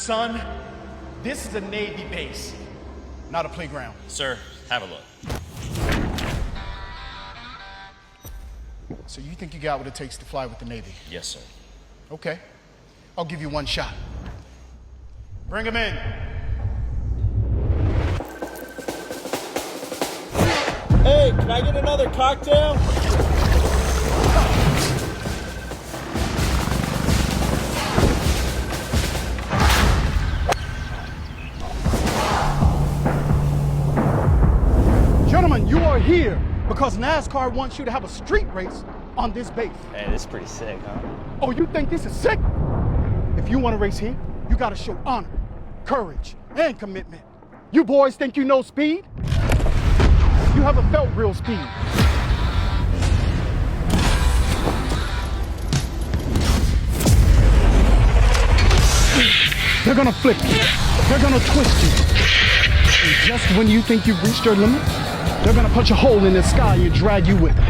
Son, this is a Navy base, not a playground. Sir, have a look. So you think you got what it takes to fly with the Navy? Yes, sir. Okay, I'll give you one shot. Bring him in. Hey, can I get another cocktail? Gentlemen, you are here because NASCAR wants you to have a street race on this base. Hey, this is pretty sick, huh? Oh, you think this is sick? If you want to race here, you got to show honor, courage, and commitment. You boys think you know speed? You haven't felt real speed. They're gonna flip you. They're gonna twist you. And just when you think you've reached your limit, they're gonna punch a hole in the sky and drag you with them.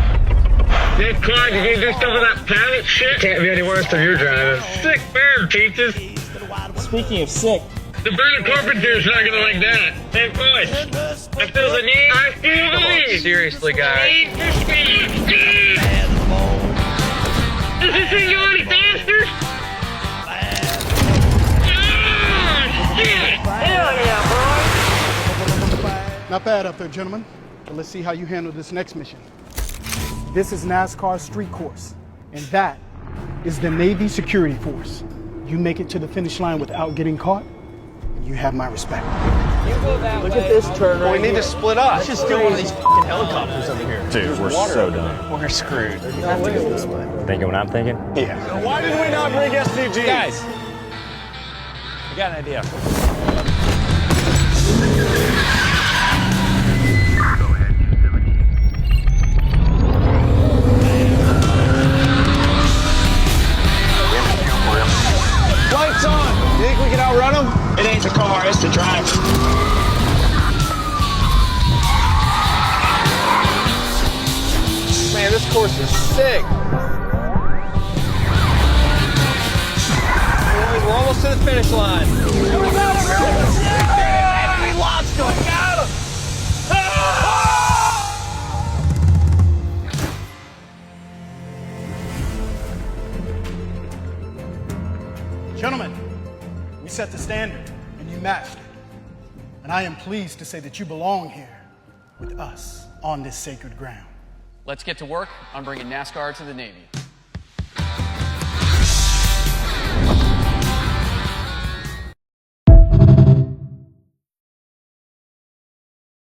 Hey, Clyde, you gonna do some of that pilot shit? Can't be any worse than you're driving. Sick bird, Peaches. Speaking of sick, The Bernard Carpenter's not gonna like that. Hey, boys, I feel the need. I feel the need. Seriously, guys. Need for speed. Does this thing go any faster? Shit! Hell yeah, boy! Not bad up there, gentlemen. But let's see how you handle this next mission. This is NASCAR street course, and that is the Navy security force. You make it to the finish line without getting caught, and you have my respect. look at this turn right We need here. to split up. Let's just steal one of these f***ing helicopters over here. Dude, we're so done. We're screwed. We have to go this way. Thinking what I'm thinking? Yeah. Why did we not bring SCG? Guys, I got an idea. Lights on. You think we can outrun them? It ain't the car, it's the driver. Man, this course is sick. Boys, we're almost to the finish line. Here we go, we lost him. Got him. Gentlemen, we set the standard, and you matched it. And I am pleased to say that you belong here with us on this sacred ground. Let's get to work on bringing NASCAR to the Navy.